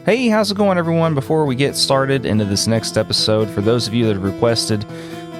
Hey, how's it going, everyone? Before we get started into this next episode, for those of you that have requested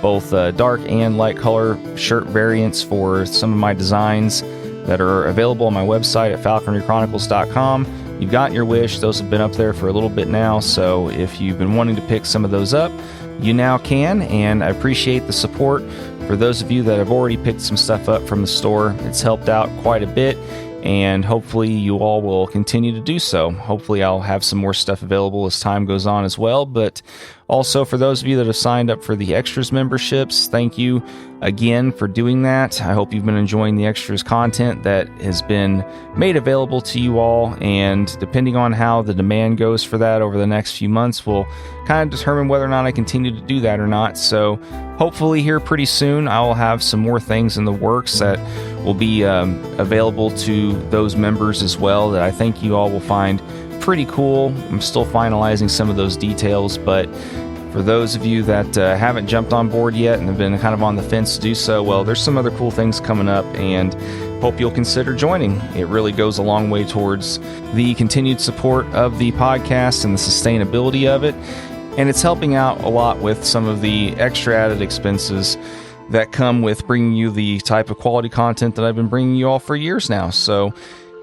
both dark and light color shirt variants for some of my designs that are available on my website at falconrychronicles.com, you've gotten your wish. Those have been up there for a little bit now, so if you've been wanting to pick some of those up, you now can, and I appreciate the support. For those of you that have already picked some stuff up from the store, it's helped out quite a bit, and hopefully you all will continue to do so. Hopefully I'll have some more stuff available as time goes on as well, but also for those of you that have signed up for the extras memberships, thank you again for doing that. I hope you've been enjoying the extras content that has been made available to you all, and depending on how the demand goes for that over the next few months will kind of determine whether or not I continue to do that or not. So hopefully here pretty soon I will have some more things in the works that will be available to those members as well that I think you all will find pretty cool. I'm still finalizing some of those details, but for those of you that haven't jumped on board yet and have been kind of on the fence to do so, well, there's some other cool things coming up, and hope you'll consider joining. It really goes a long way towards the continued support of the podcast and the sustainability of it, and it's helping out a lot with some of the extra added expenses that come with bringing you the type of quality content that I've been bringing you all for years now. So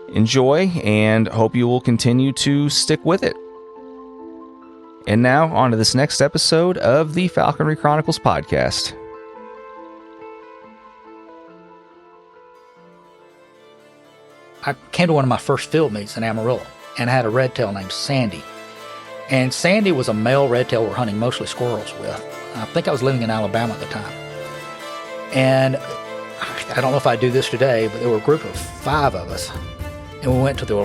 enjoy, and hope you will continue to stick with it. And now, on to this next episode of the Falconry Chronicles podcast. I came to one of my first field meets in Amarillo, and I had a redtail named Sandy. And Sandy was a male redtail we're hunting mostly squirrels with. I think I was living in Alabama at the time. And I don't know if I do this today, but there were a group of 5 of us, and we went to the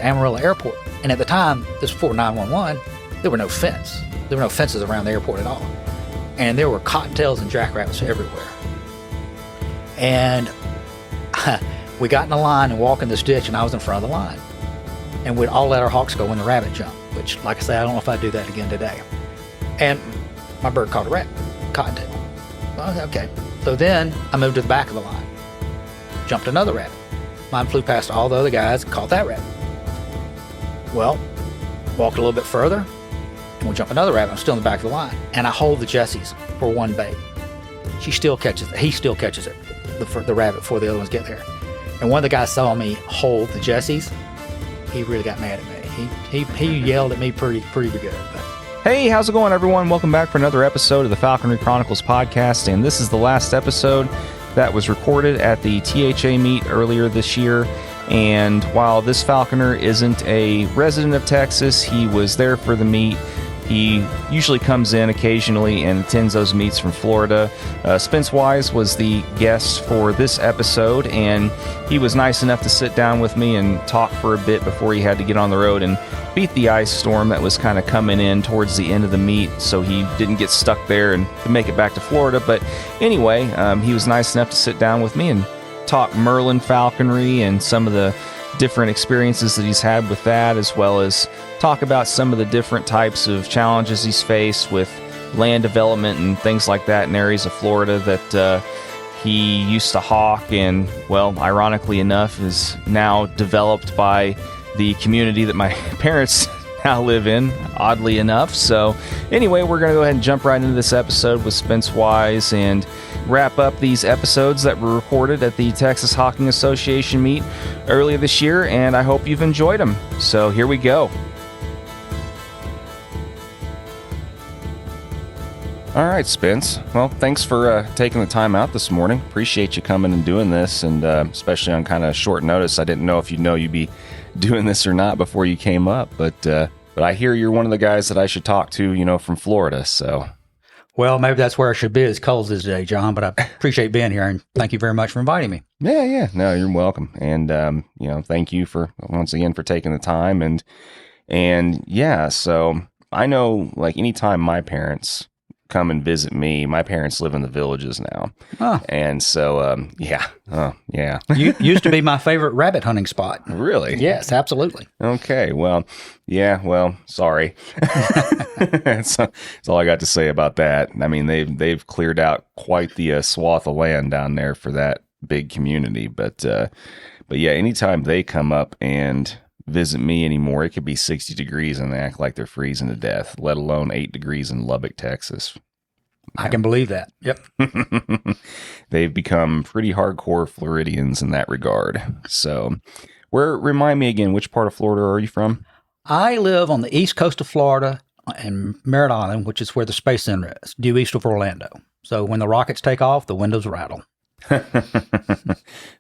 Amarillo Airport. And at the time, this was before 911, there were no fence. There were no fences around the airport at all. And there were cottontails and jackrabbits everywhere. And we got in a line and walked in this ditch, and I was in front of the line. And we'd all let our hawks go when the rabbit jumped, which, like I say, I don't know if I'd do that again today. And my bird caught a rabbit, cottontail. Well, okay. So then I moved to the back of the line, jumped another rabbit. Mine flew past all the other guys and caught that rabbit. Well, walked a little bit further, and we jump another rabbit. I'm still in the back of the line, and I hold the Jessies for one bait. He still catches it, the rabbit, before the other ones get there. And one of the guys saw me hold the Jessies. He really got mad at me. He yelled at me pretty good. But. Hey, how's it going, everyone? Welcome back for another episode of the Falconry Chronicles podcast, and this is the last episode that was recorded at the THA meet earlier this year. And while this falconer isn't a resident of Texas, he was there for the meet. He usually comes in occasionally and attends those meets from Florida. Spence Wise was the guest for this episode, and he was nice enough to sit down with me and talk for a bit before he had to get on the road and beat the ice storm that was kind of coming in towards the end of the meet, so he didn't get stuck there and could make it back to Florida. But anyway, he was nice enough to sit down with me and talk merlin falconry and some of the different experiences that he's had with that, as well as talk about some of the different types of challenges he's faced with land development and things like that in areas of Florida that he used to hawk and, well, ironically enough, is now developed by the community that my parents now live in, oddly enough. So anyway, we're going to go ahead and jump right into this episode with Spence Wise and wrap up these episodes that were recorded at the Texas Hawking Association meet earlier this year, and I hope you've enjoyed them. So here we go. All right, Spence. Well, thanks for taking the time out this morning. Appreciate you coming and doing this, and especially on kind of short notice. I didn't know if you'd be doing this or not before you came up, but I hear you're one of the guys that I should talk to, from Florida, so. Well, maybe that's where I should be as cold as today, John, but I appreciate being here, and thank you very much for inviting me. Yeah. No, you're welcome. And, thank you once again for taking the time. And yeah, so I know, like, anytime my parents come and visit me, my parents live in the Villages now. Huh. And so, yeah. You used to be my favorite rabbit hunting spot. Really? Yes, absolutely. Okay. Well, sorry. That's all I got to say about that. I mean, they've cleared out quite the swath of land down there for that big community. But yeah, anytime they come up and visit me anymore. It could be 60 degrees and they act like they're freezing to death, let alone 8 degrees in Lubbock, Texas. I can believe that. Yep. They've become pretty hardcore Floridians in that regard. So, remind me again, which part of Florida are you from? I live on the east coast of Florida in Merritt Island, which is where the Space Center is, due east of Orlando. So when the rockets take off, the windows rattle.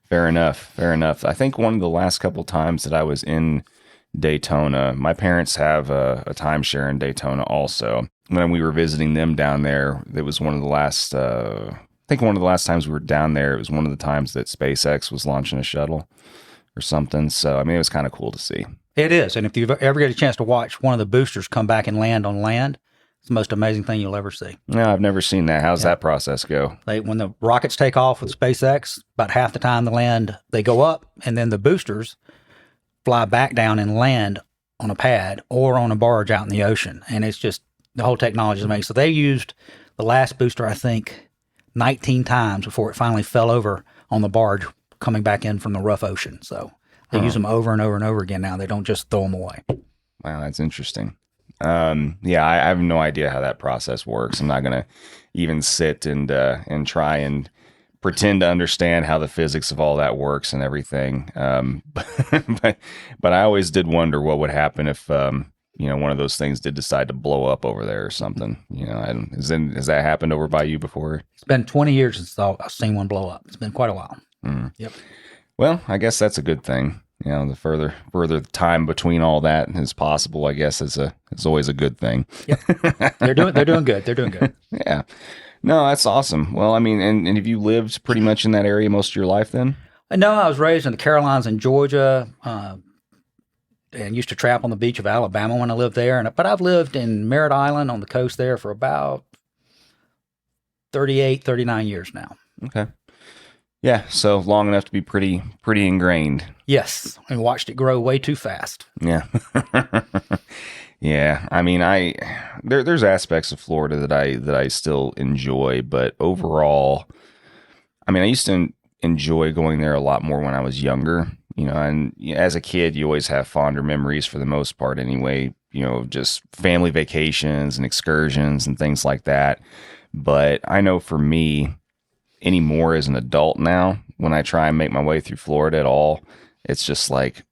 Fair enough. I think one of the last couple times that I was in Daytona, my parents have a timeshare in Daytona also. When we were visiting them down there, it was one of the last, I think one of the last times we were down there, it was one of the times that SpaceX was launching a shuttle or something. So, I mean, it was kind of cool to see. It is. And if you ever get a chance to watch one of the boosters come back and land on land, it's the most amazing thing you'll ever see. No, I've never seen that. How's that process go? When the rockets take off with SpaceX, about half the time they go up, and then the boosters fly back down and land on a pad or on a barge out in the ocean. And it's just, the whole technology is amazing. So they used the last booster, I think, 19 times before it finally fell over on the barge coming back in from the rough ocean. So they use them over and over and over again now. They don't just throw them away. Wow, that's interesting. Yeah, I have no idea how that process works. I'm not going to even sit and try and pretend to understand how the physics of all that works and everything. But I always did wonder what would happen if, one of those things did decide to blow up over there or something. Has that happened over by you before? It's been 20 years since I've seen one blow up. It's been quite a while. Mm. Yep. Well, I guess that's a good thing. The further time between all that is possible, I guess is always a good thing. Yep. They're doing good. They're doing good. Yeah. No, that's awesome. Well, I mean, and have you lived pretty much in that area most of your life then? No, I was raised in the Carolinas and Georgia, and used to trap on the beach of Alabama when I lived there. But I've lived in Merritt Island on the coast there for about 38, 39 years now. Okay. Yeah, so long enough to be pretty ingrained. Yes, and watched it grow way too fast. Yeah. Yeah, I mean, there's aspects of Florida that I still enjoy, but overall, I mean, I used to enjoy going there a lot more when I was younger, and as a kid, you always have fonder memories for the most part anyway, just family vacations and excursions and things like that. But I know for me, anymore as an adult now, when I try and make my way through Florida at all, it's just like,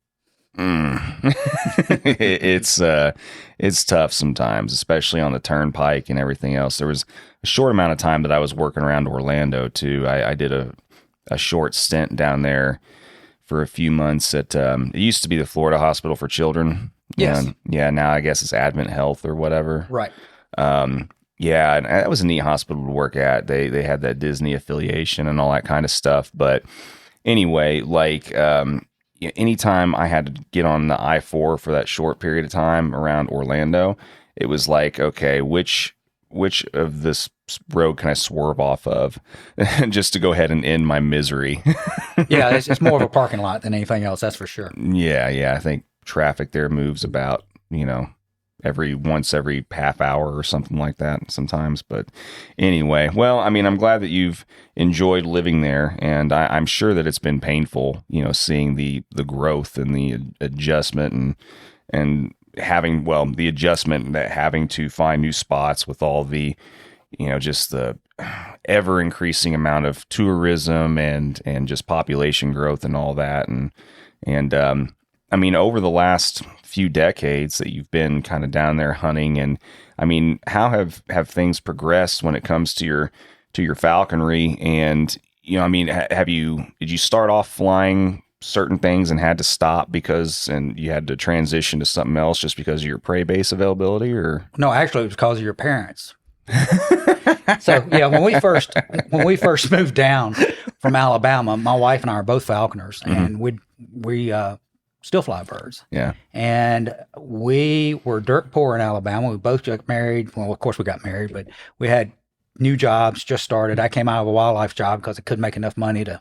it's tough sometimes, especially on the turnpike and everything else. There was a short amount of time that I was working around Orlando too. I did a short stint down there for a few months at, it used to be the Florida Hospital for Children. Yes. Yeah. Now I guess it's Advent Health or whatever. Right. Yeah, and that was a neat hospital to work at. They had that Disney affiliation and all that kind of stuff. But anyway, like anytime I had to get on the I-4 for that short period of time around Orlando, it was like, okay, which of this road can I swerve off of just to go ahead and end my misery? Yeah, it's more of a parking lot than anything else, that's for sure. Yeah. I think traffic there moves about, every half hour or something like that sometimes. But anyway, well, I mean, I'm glad that you've enjoyed living there, and I'm sure that it's been painful, seeing the growth and the adjustment and having, the adjustment that having to find new spots with all the, just the ever increasing amount of tourism and just population growth and all that. And I mean, over the last few decades that you've been kind of down there hunting, and I mean, how have things progressed when it comes to your falconry? And I mean, did you start off flying certain things and had to stop and you had to transition to something else just because of your prey base availability? Or no, actually, it was because of your parents. So yeah, when we first moved down from Alabama, my wife and I are both falconers, and we still fly birds. Yeah. And we were dirt poor in Alabama. We both got married. Well, of course we got married, but we had new jobs just started. I came out of a wildlife job because I couldn't make enough money to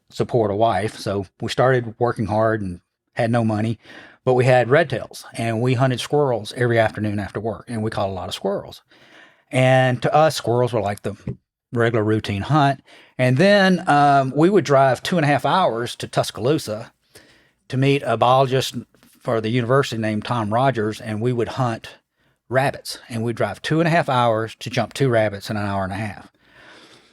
support a wife. So we started working hard and had no money, but we had red tails and we hunted squirrels every afternoon after work, and we caught a lot of squirrels. And to us, squirrels were like the regular routine hunt. And then we would drive 2.5 hours to Tuscaloosa to meet a biologist for the university named Tom Rogers, and we would hunt rabbits, and we'd drive 2.5 hours to jump 2 rabbits in an hour and a half.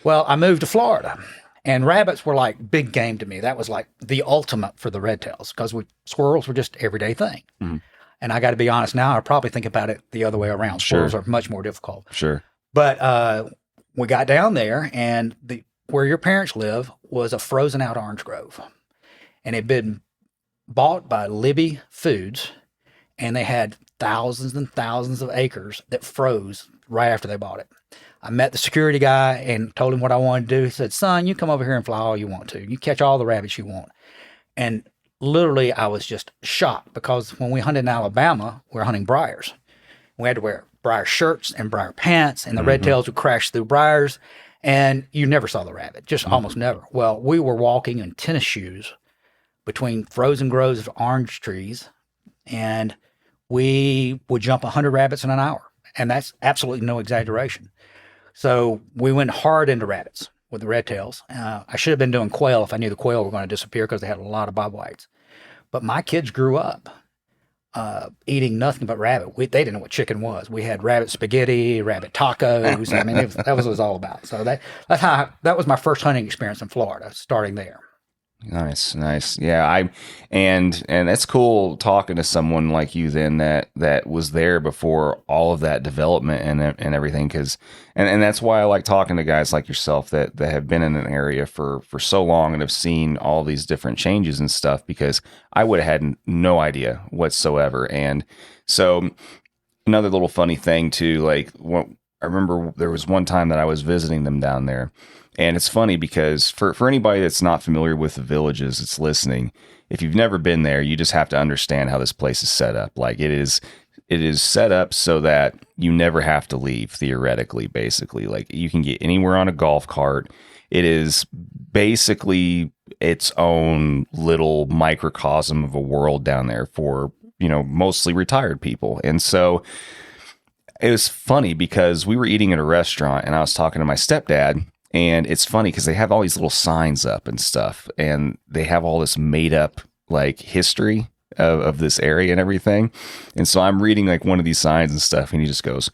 Well, I moved to Florida, and rabbits were like big game to me. That was like the ultimate for the red tails, because squirrels were just everyday thing. Mm-hmm. And I got to be honest now, I probably think about it the other way around. Squirrels are much more difficult. Sure. But we got down there, and where your parents live was a frozen out orange grove. And it had been bought by Libby Foods, and they had thousands and thousands of acres that froze right after they bought it. I met the security guy and told him what I wanted to do. He said, "Son, you come over here and fly all you want to. You catch all the rabbits you want." And literally, I was just shocked, because when we hunted in Alabama, we were hunting briars. We had to wear briar shirts and briar pants, and the red tails would crash through briars, and you never saw the rabbit, just almost never. Well, we were walking in tennis shoes between frozen groves of orange trees, and we would jump 100 rabbits in an hour, and that's absolutely no exaggeration. So we went hard into rabbits with the red tails. I should have been doing quail if I knew the quail were going to disappear, because they had a lot of bobwhites. But my kids grew up eating nothing but rabbit. They didn't know what chicken was. We had rabbit spaghetti, rabbit tacos. I mean, that was what it was all about. So that was my first hunting experience in Florida, starting there. Nice. Yeah, and it's cool talking to someone like you then that was there before all of that development and everything, because and that's why I like talking to guys like yourself that have been in an area for so long and have seen all these different changes and stuff, because I would have had no idea whatsoever. And so another little funny thing too, like I remember there was one time that I was visiting them down there. And it's funny because for anybody that's not familiar with the villages that's listening, if you've never been there, you just have to understand how this place is set up. Like it is set up so that you never have to leave, theoretically, basically. Like you can get anywhere on a golf cart. It is basically its own little microcosm of a world down there for, mostly retired people. And so it was funny because we were eating at a restaurant and I was talking to my stepdad. And it's funny because they have all these little signs up and stuff, and they have all this made up like history of this area and everything. And so I'm reading like one of these signs and stuff, and he just goes,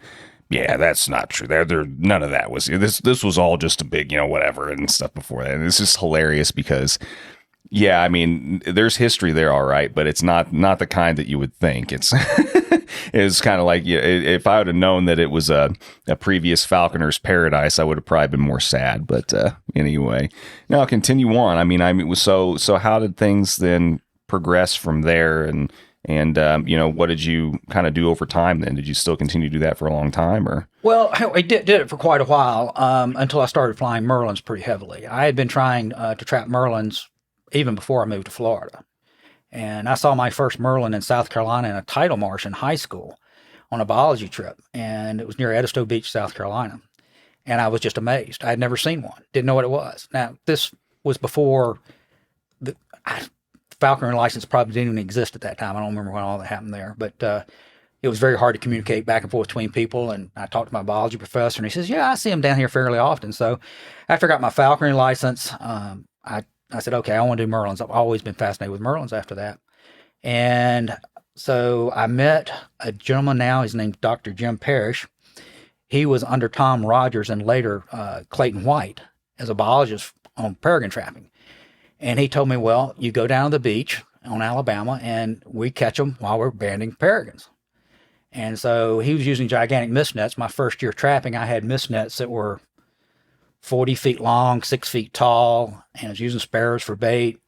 "Yeah, that's not true. There, none of that was. This was all just a big, whatever and stuff before that." And it's just hilarious because, yeah, I mean, there's history there, all right, but it's not the kind that you would think. It's kind of like, if I would have known that it was a previous Falconer's paradise, I would have probably been more sad. But anyway, now continue on. I mean, so how did things then progress from there? And what did you kind of do over time then? Did you still continue to do that for a long time, or? Well, I did it for quite a while until I started flying merlins pretty heavily. I had been trying to trap merlins even before I moved to Florida. And I saw my first merlin in South Carolina in a tidal marsh in high school on a biology trip. And it was near Edisto Beach, South Carolina. And I was just amazed. I had never seen one. Didn't know what it was. Now, this was before the falconry license probably didn't even exist at that time. I don't remember when all that happened there. But it was very hard to communicate back and forth between people. And I talked to my biology professor, and he says, "Yeah, I see them down here fairly often." So after I got my falconry license, I said, okay, I want to do merlins. I've always been fascinated with merlins after that. And so I met a gentleman now. His name's Dr. Jim Parrish. He was under Tom Rogers and later Clayton White as a biologist on peregrine trapping. And he told me, well, you go down to the beach on Alabama and we catch them while we're banding peregrines. And so he was using gigantic mist nets. My first year trapping, I had mist nets that were 40 feet long, 6 feet tall, and I was using sparrows for bait.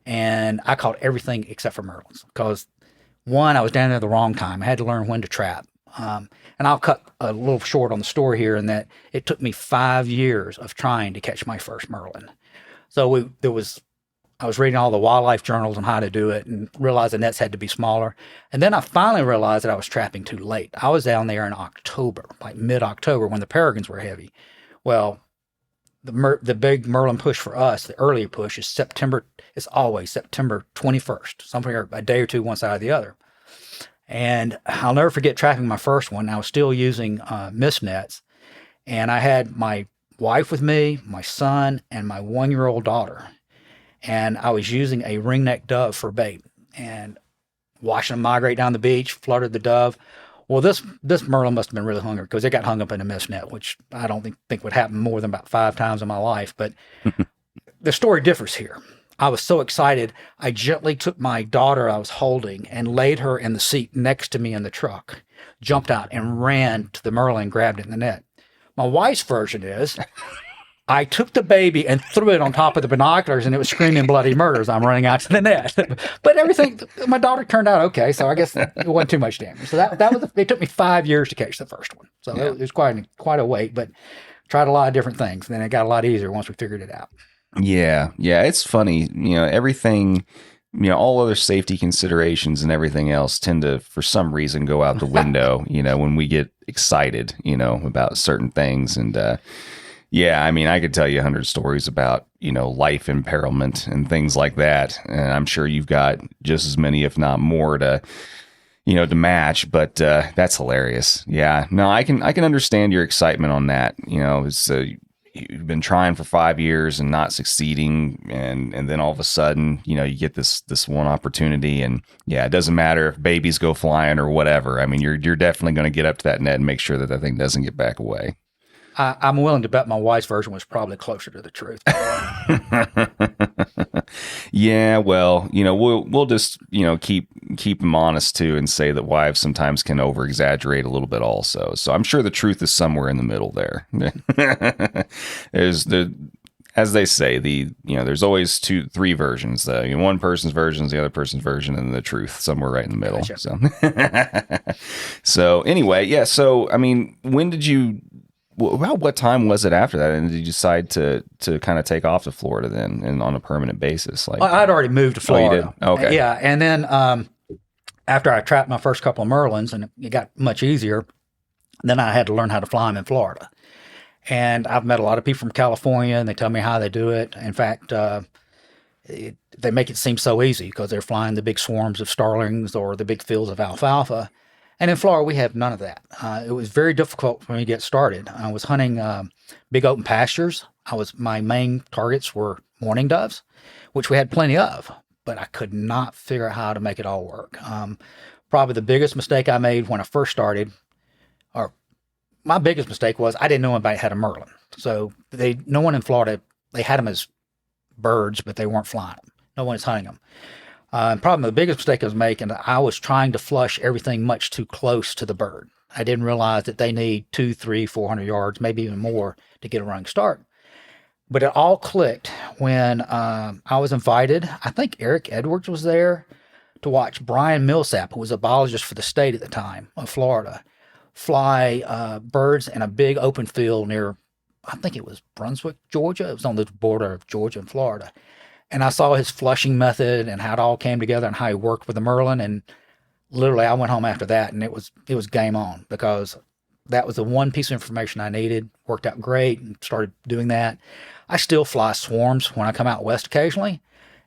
And I caught everything except for merlins because, one, I was down there the wrong time. I had to learn when to trap. And I'll cut a little short on the story here in that it took me 5 years of trying to catch my first merlin. So I was reading all the wildlife journals on how to do it and realized the nets had to be smaller. And then I finally realized that I was trapping too late. I was down there in October, like mid-October, when the peregrines were heavy. Well, the big merlin push for us, the earlier push, is September. It's always September 21st, somewhere a day or two one side or the other. And I'll never forget trapping my first one. I was still using mist nets, and I had my wife with me, my son, and my 1-year-old daughter. And I was using a ringneck dove for bait. And watching them migrate down the beach, fluttered the dove. Well, this merlin must have been really hungry because it got hung up in a mist net, which I don't think would happen more than about 5 times in my life. But the story differs here. I was so excited, I gently took my daughter I was holding and laid her in the seat next to me in the truck, jumped out and ran to the merlin and grabbed it in the net. My wife's version is I took the baby and threw it on top of the binoculars, and it was screaming bloody murder as I'm running out to the net. But everything, my daughter turned out okay, so I guess it wasn't too much damage. So that was, it took me 5 years to catch the first one. So it was quite a wait, but tried a lot of different things. And then it got a lot easier once we figured it out. Yeah. It's funny, everything, all other safety considerations and everything else tend to, for some reason, go out the window, when we get excited, about certain things. And, I could tell you 100 stories about, life imperilment and things like that. And I'm sure you've got just as many, if not more, to match, but that's hilarious. Yeah, no, I can understand your excitement on that. It's you've been trying for 5 years and not succeeding, and then all of a sudden, you get this one opportunity, and it doesn't matter if babies go flying or whatever. I mean, you're definitely going to get up to that net and make sure that thing doesn't get back away. I'm willing to bet my wife's version was probably closer to the truth. Yeah, well, we'll just keep them honest too, and say that wives sometimes can over exaggerate a little bit also. So I'm sure the truth is somewhere in the middle there. As they say, there's always 2-3 versions. One person's version is the other person's version, and the truth somewhere right in the middle. Gotcha. So anyway, yeah. So I mean, when did you? About what time was it after that, and did you decide to kind of take off to Florida then, and on a permanent basis? Like, I'd already moved to Florida. Oh, you did? Okay. Yeah, and then after I trapped my first couple of merlins, and it got much easier, then I had to learn how to fly them in Florida. And I've met a lot of people from California, and they tell me how they do it. In fact, they make it seem so easy because they're flying the big swarms of starlings or the big fields of alfalfa. And in Florida, we have none of that. It was very difficult for me to get started. I was hunting big open pastures. My main targets were mourning doves, which we had plenty of, but I could not figure out how to make it all work. Probably the biggest mistake I made when I first started, or my biggest mistake was I didn't know anybody had a merlin. So no one in Florida, they had them as birds, but they weren't flying them. No one is hunting them. Probably the biggest mistake I was making, I was trying to flush everything much too close to the bird. I didn't realize that they need 200, 300, 400 yards, maybe even more to get a running start. But it all clicked when I was invited. I think Eric Edwards was there to watch Brian Millsap, who was a biologist for the state at the time of Florida, fly birds in a big open field near, I think it was Brunswick, Georgia. It was on the border of Georgia and Florida. And I saw his flushing method and how it all came together and how he worked with the merlin. And literally, I went home after that, and it was game on, because that was the one piece of information I needed. Worked out great, and started doing that. I still fly swarms when I come out west occasionally.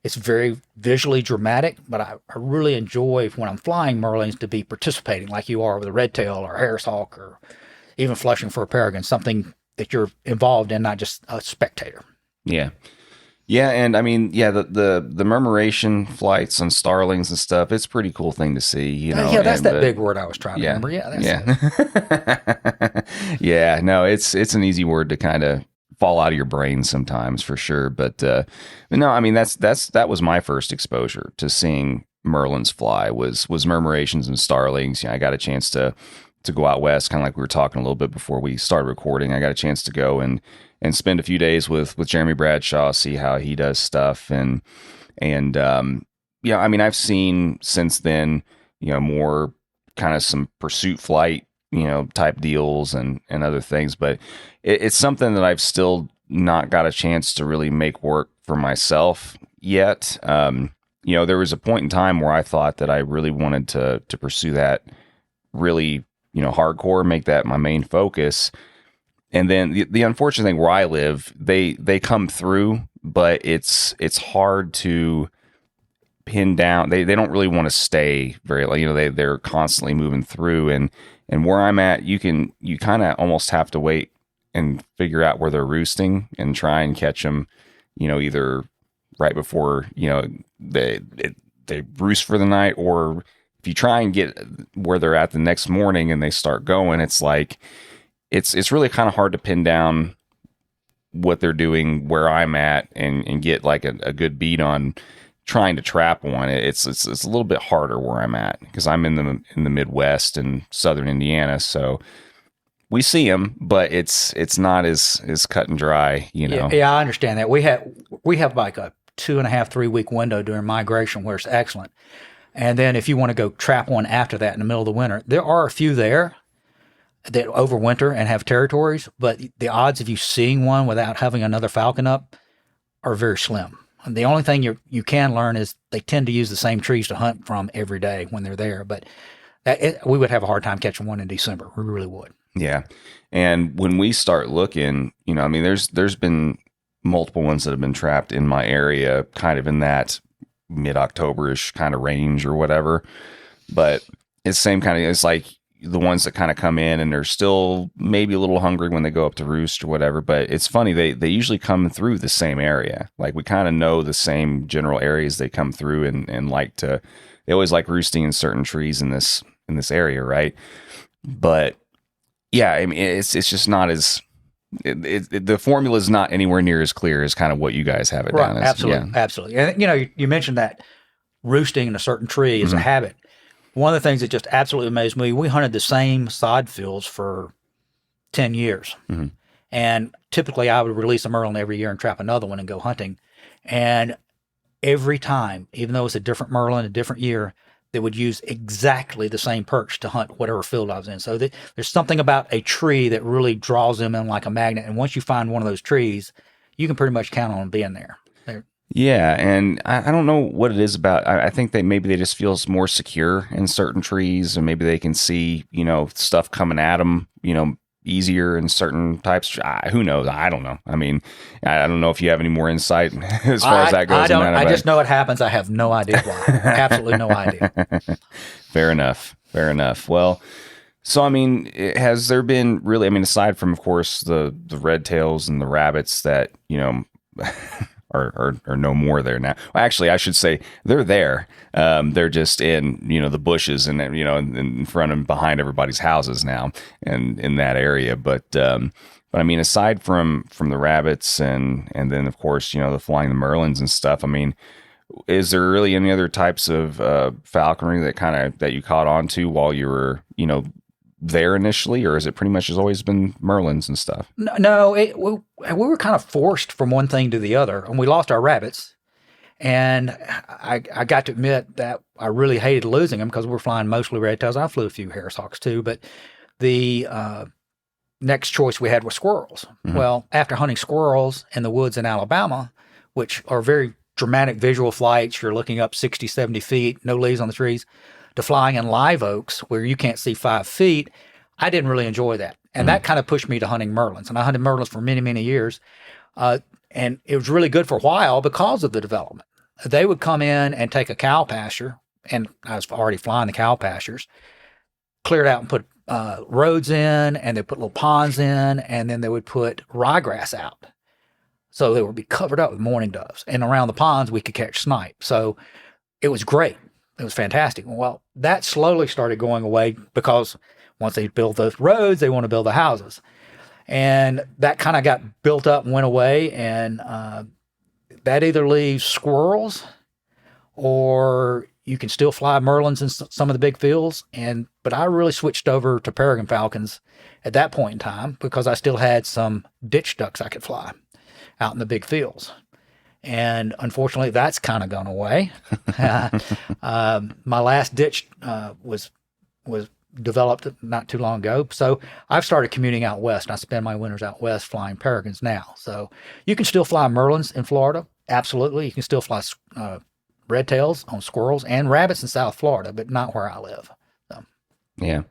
It's very visually dramatic, but I really enjoy when I'm flying merlins to be participating like you are with a red tail or a Harris hawk, or even flushing for a peregrine, something that you're involved in, not just a spectator. Yeah. Yeah, and I mean, the murmuration flights on starlings and stuff, it's a pretty cool thing to see, that's that big word I was trying to remember. Yeah, that's it. Yeah, no, it's an easy word to kind of fall out of your brain sometimes, for sure. But no, I mean, that was my first exposure to seeing merlins fly was murmurations and starlings. I got a chance to go out west, kind of like we were talking a little bit before we started recording. I got a chance to go and spend a few days with Jeremy Bradshaw, see how he does stuff. And I mean, I've seen since then, more kind of some pursuit flight, type deals and other things, but it's something that I've still not got a chance to really make work for myself yet. There was a point in time where I thought that I really wanted to pursue that really, hardcore, make that my main focus. And then the unfortunate thing where I live, they come through, but it's hard to pin down. They don't really want to stay very long. They're constantly moving through, and where I'm at, you kind of almost have to wait and figure out where they're roosting and try and catch them, either right before they roost for the night, or if you try and get where they're at the next morning and they start going, it's like it's really kind of hard to pin down what they're doing where I'm at and get like a good beat on trying to trap one. It's a little bit harder where I'm at because I'm in the Midwest and southern Indiana, so we see them, but it's not as cut and dry, you know. Yeah, I understand that. We have like a 2.5, 3 week window during migration where it's excellent. And then if you want to go trap one after that in the middle of the winter, there are a few there that overwinter and have territories, but the odds of you seeing one without having another falcon up are very slim. And the only thing you can learn is they tend to use the same trees to hunt from every day when they're there. But we would have a hard time catching one in December. We really would. Yeah. And when we start looking, you know, I mean, there's been multiple ones that have been trapped in my area, kind of in that mid-October-ish kind of range or whatever. But it's same kind of, it's like the ones that kind of come in and they're still maybe a little hungry when they go up to roost or whatever. But it's funny, they usually come through the same area. Like we kind of know the same general areas they come through and they always like roosting in certain trees in this area, right? But yeah, I mean, it's just not as the formula is not anywhere near as clear as kind of what you guys have it down as. Absolutely, yeah. Absolutely. And you know, you mentioned that roosting in a certain tree is a habit. One of the things that just absolutely amazed me, we hunted the same sod fields for 10 years. Mm-hmm. And typically I would release a merlin every year and trap another one and go hunting. And every time, even though it's a different merlin, a different year, they would use exactly the same perch to hunt whatever field I was in. So there's something about a tree that really draws them in like a magnet. And once you find one of those trees, you can pretty much count on them being there. Yeah, and I don't know what it is about. I think that maybe they just feel more secure in certain trees, and maybe they can see, you know, stuff coming at them, you know, easier in certain types. Who knows? I don't know. I mean, I don't know if you have any more insight as far as that goes. I don't. I just know it happens. I have no idea why. Absolutely no idea. Fair enough. Well, so I mean, has there been really? I mean, aside from, of course, the red tails and the rabbits that, you know, are no more there now. Well, actually, I should say they're there. They're just in, you know, the bushes and, you know, in front and behind everybody's houses now and in that area. But I mean, aside from the rabbits and then, of course, you know, the flying the merlins and stuff, I mean, is there really any other types of falconry that you caught on to while you were, you know, there initially, or is it pretty much has always been merlins and stuff? No, we were kind of forced from one thing to the other, and we lost our rabbits. And I got to admit that I really hated losing them because we were flying mostly red tails. I flew a few Harris Hawks too, but the next choice we had was squirrels. Mm-hmm. Well, after hunting squirrels in the woods in Alabama, which are very dramatic visual flights, you're looking up 60, 70 feet, no leaves on the trees, to flying in live oaks where you can't see 5 feet, I didn't really enjoy that. And that kind of pushed me to hunting merlins. And I hunted merlins for many, many years. And it was really good for a while because of the development. They would come in and take a cow pasture, and I was already flying the cow pastures, clear it out and put roads in, and they put little ponds in, and then they would put ryegrass out. So they would be covered up with mourning doves. And around the ponds, we could catch snipe. So it was great. It was fantastic. Well, that slowly started going away because once they build those roads, they want to build the houses. And that kind of got built up and went away. And that either leaves squirrels or you can still fly merlins in some of the big fields. But I really switched over to peregrine falcons at that point in time because I still had some ditch ducks I could fly out in the big fields. And unfortunately, that's kind of gone away. My last ditch was developed not too long ago. So I've started commuting out west. I spend my winters out west flying peregrines now. So you can still fly merlins in Florida. Absolutely. You can still fly red tails on squirrels and rabbits in South Florida, but not where I live. So. Yeah.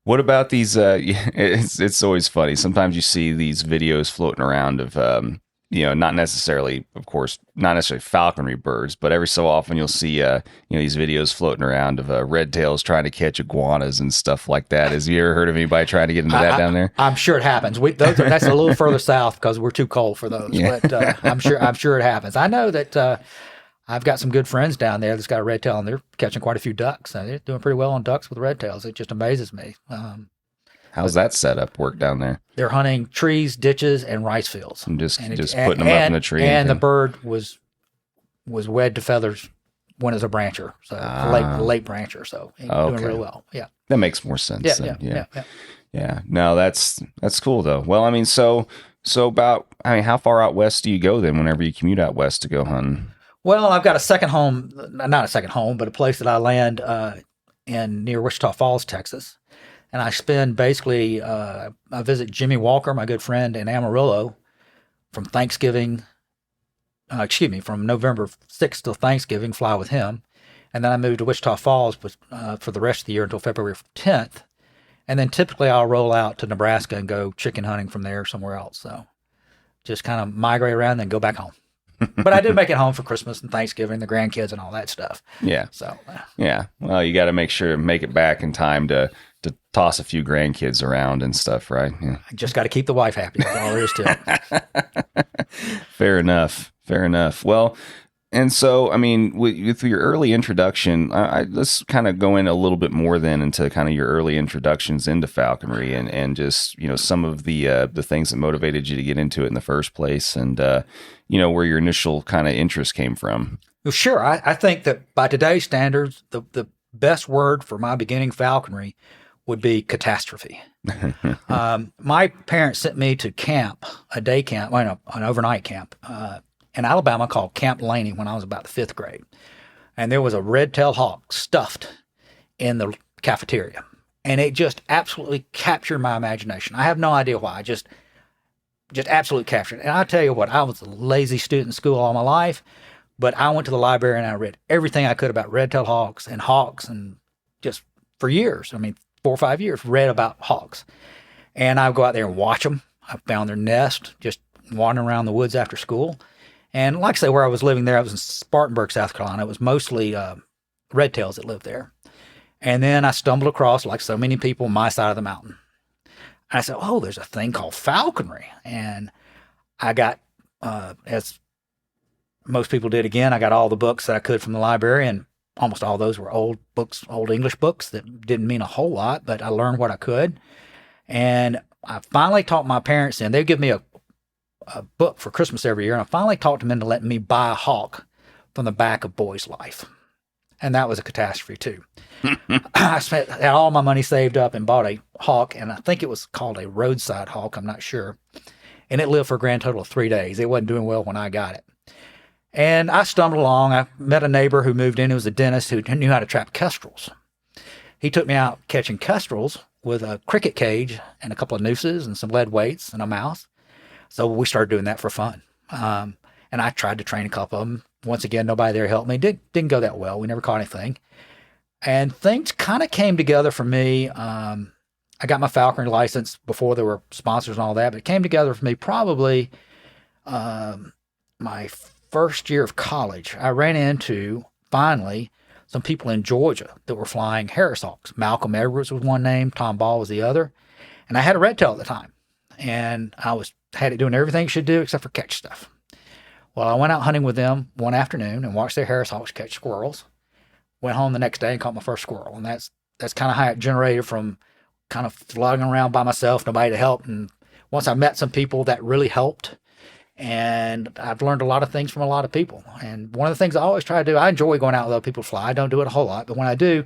What about these? It's always funny. Sometimes you see these videos floating around of, you know, not necessarily falconry birds, but every so often you'll see, you know, these videos floating around of red tails trying to catch iguanas and stuff like that. Has you ever heard of anybody trying to get into that down there? I'm sure it happens. That's a little further south because we're too cold for those. Yeah. But I'm sure it happens. I know that I've got some good friends down there that's got a red tail, and they're catching quite a few ducks. And they're doing pretty well on ducks with red tails. It just amazes me. How's that setup work down there? They're hunting trees, ditches, and rice fields. And just putting them up in the tree. And the bird was wed to feathers when it's a brancher, so a late brancher. So he's doing real well. Yeah, that makes more sense. Yeah. No, that's cool though. Well, I mean, so about, I mean, how far out west do you go then? Whenever you commute out west to go hunting? Well, I've got a second home, not a second home, but a place that I land in near Wichita Falls, Texas. And I spend basically, I visit Jimmy Walker, my good friend, in Amarillo from from November 6th till Thanksgiving, fly with him. And then I moved to Wichita Falls for the rest of the year until February 10th. And then typically I'll roll out to Nebraska and go chicken hunting from there somewhere else. So just kind of migrate around and then go back home. But I do make it home for Christmas and Thanksgiving, the grandkids and all that stuff. Yeah. So. Yeah. Well, you got to make sure to make it back in time to toss a few grandkids around and stuff, right? Yeah. I just got to keep the wife happy. That's all there is to it. Fair enough. Well, and so, I mean, with your early introduction, let's kind of go in a little bit more then into kind of your early introductions into falconry and just, some of the things that motivated you to get into it in the first place and, where your initial kind of interest came from. Well, sure. I think that by today's standards, the best word for my beginning falconry would be catastrophe. My parents sent me to camp, an overnight camp, in Alabama called Camp Laney when I was about the 5th grade. And there was a red-tailed hawk stuffed in the cafeteria. And it just absolutely captured my imagination. I have no idea why. Just absolutely captured it. And I'll tell you what, I was a lazy student in school all my life, but I went to the library and I read everything I could about red-tailed hawks and just for years, 4 or 5 years, read about hawks. And I would go out there and watch them. I found their nest, just wandering around the woods after school. And like I say, where I was living there, I was in Spartanburg, South Carolina. It was mostly red tails that lived there. And then I stumbled across, like so many people, my side of the mountain. And I said, oh, there's a thing called falconry. And I got, as most people did again, I got all the books that I could from the library, and almost all those were old books, old English books that didn't mean a whole lot, but I learned what I could. And I finally talked my parents in. They'd give me a book for Christmas every year, and I finally talked them into letting me buy a hawk from the back of Boy's Life. And that was a catastrophe, too. I had all my money saved up and bought a hawk, and I think it was called a roadside hawk, I'm not sure. And it lived for a grand total of 3 days. It wasn't doing well when I got it. And I stumbled along. I met a neighbor who moved in, who was a dentist who knew how to trap kestrels. He took me out catching kestrels with a cricket cage and a couple of nooses and some lead weights and a mouse. So we started doing that for fun. And I tried to train a couple of them. Once again, nobody there helped me. Didn't go that well. We never caught anything. And things kind of came together for me. I got my falconry license before there were sponsors and all that, but it came together for me probably my first year of college. I ran into, finally, some people in Georgia that were flying Harris hawks. Malcolm Edwards was one name, Tom Ball was the other. And I had a red tail at the time. And I had it doing everything it should do except for catch stuff. Well, I went out hunting with them one afternoon and watched their Harris hawks catch squirrels. Went home the next day and caught my first squirrel. And that's kind of how it generated from kind of flogging around by myself, nobody to help. And once I met some people, that really helped. And I've learned a lot of things from a lot of people. And one of the things I always try to do, I enjoy going out with other people to fly. I don't do it a whole lot, but when I do,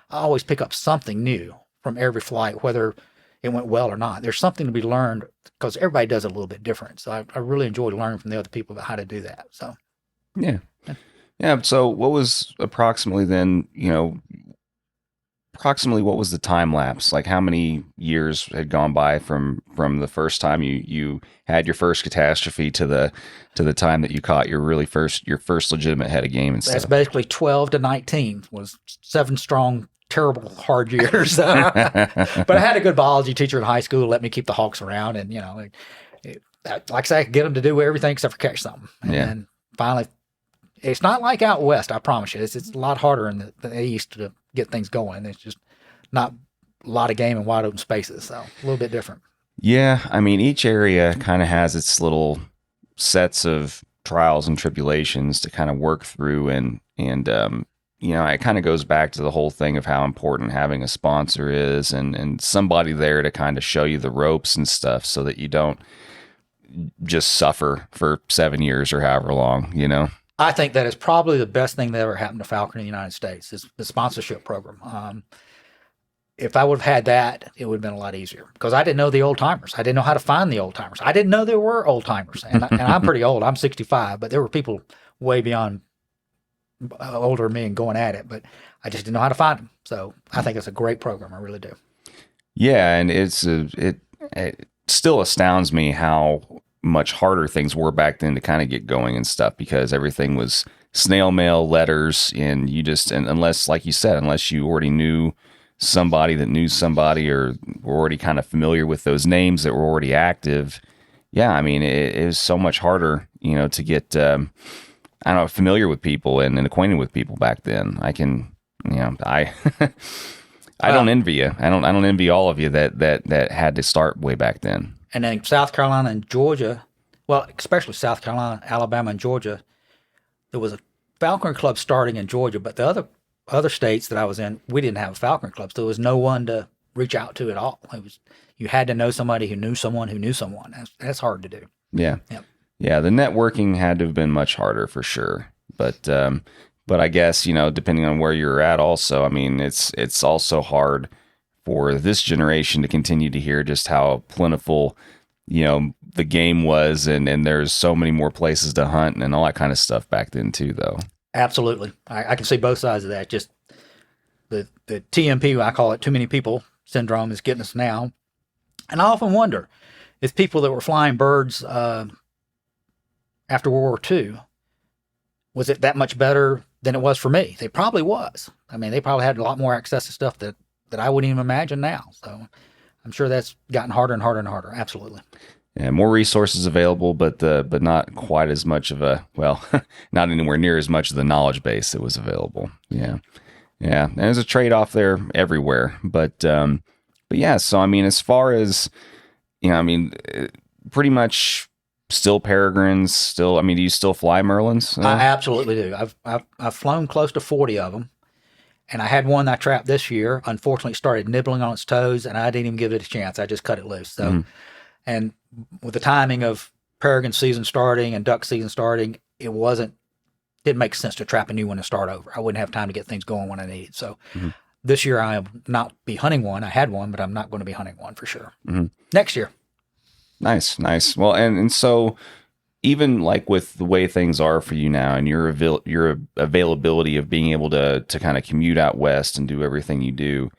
I always pick up something new from every flight, whether it went well or not. There's something to be learned because everybody does it a little bit different. So I really enjoyed learning from the other people about how to do that. So, yeah. So what was approximately then, what was the time lapse? Like how many years had gone by from the first time you had your first catastrophe to the time that you caught your first legitimate head of game and stuff? That's basically 12 to 19 was 7 strong, terrible, hard years. But I had a good biology teacher in high school who let me keep the hawks around, and like I say, I could get them to do everything except for catch something. And finally, it's not like out west. I promise you, it's a lot harder in the east to get things going. It's just not a lot of game in wide open spaces, so a little bit different. Yeah, I mean, each area kind of has its little sets of trials and tribulations to kind of work through, and it kind of goes back to the whole thing of how important having a sponsor is, and somebody there to kind of show you the ropes and stuff, so that you don't just suffer for 7 years or however long, I think that is probably the best thing that ever happened to falconry in the United States is the sponsorship program. If I would have had that, it would have been a lot easier, because I didn't know the old timers. I didn't know how to find the old timers. I didn't know there were old timers, and I'm pretty old. I'm 65, but there were people way beyond older than me and going at it, but I just didn't know how to find them. So I think it's a great program. I really do. Yeah, and it still astounds me how much harder things were back then to kind of get going and stuff, because everything was snail mail, letters, and unless, like you said, unless you already knew somebody that knew somebody, or were already kind of familiar with those names that were already active. Yeah, I mean, it was so much harder, to get familiar with people and acquainted with people back then. I don't envy you. I don't envy all of you that had to start way back then. And then South Carolina and Georgia, well, especially South Carolina, Alabama, and Georgia, there was a falconry club starting in Georgia, but the other states that I was in, we didn't have a falconry club, so there was no one to reach out to at all. You had to know somebody who knew someone who knew someone. That's hard to do. Yeah. Yep. Yeah, the networking had to have been much harder for sure. But I guess, depending on where you're at also, I mean, it's also hard for this generation to continue to hear just how plentiful, the game was, and there's so many more places to hunt and all that kind of stuff back then too, though. Absolutely. I can see both sides of that. Just the TMP, I call it too many people syndrome, is getting us now. And I often wonder if people that were flying birds after World War II, was it that much better than it was for me? They probably was. I mean, they probably had a lot more access to stuff that I wouldn't even imagine now. So I'm sure that's gotten harder and harder and harder. Absolutely. Yeah, more resources available, but not quite as much of not anywhere near as much of the knowledge base that was available. Yeah. Yeah. And there's a trade-off there everywhere. But yeah, so I mean, as far as, pretty much still peregrines, do you still fly merlins? I absolutely do. I've flown close to 40 of them. And I had one I trapped this year. Unfortunately, it started nibbling on its toes, and I didn't even give it a chance. I just cut it loose. So, And with the timing of peregrine season starting and duck season starting, didn't make sense to trap a new one and start over. I wouldn't have time to get things going when I needed. So this year I will not be hunting one. I had one, but I'm not going to be hunting one for sure. Next year. Nice. Well, and so even like with the way things are for you now and your availability of being able to kind of commute out west and do everything you do,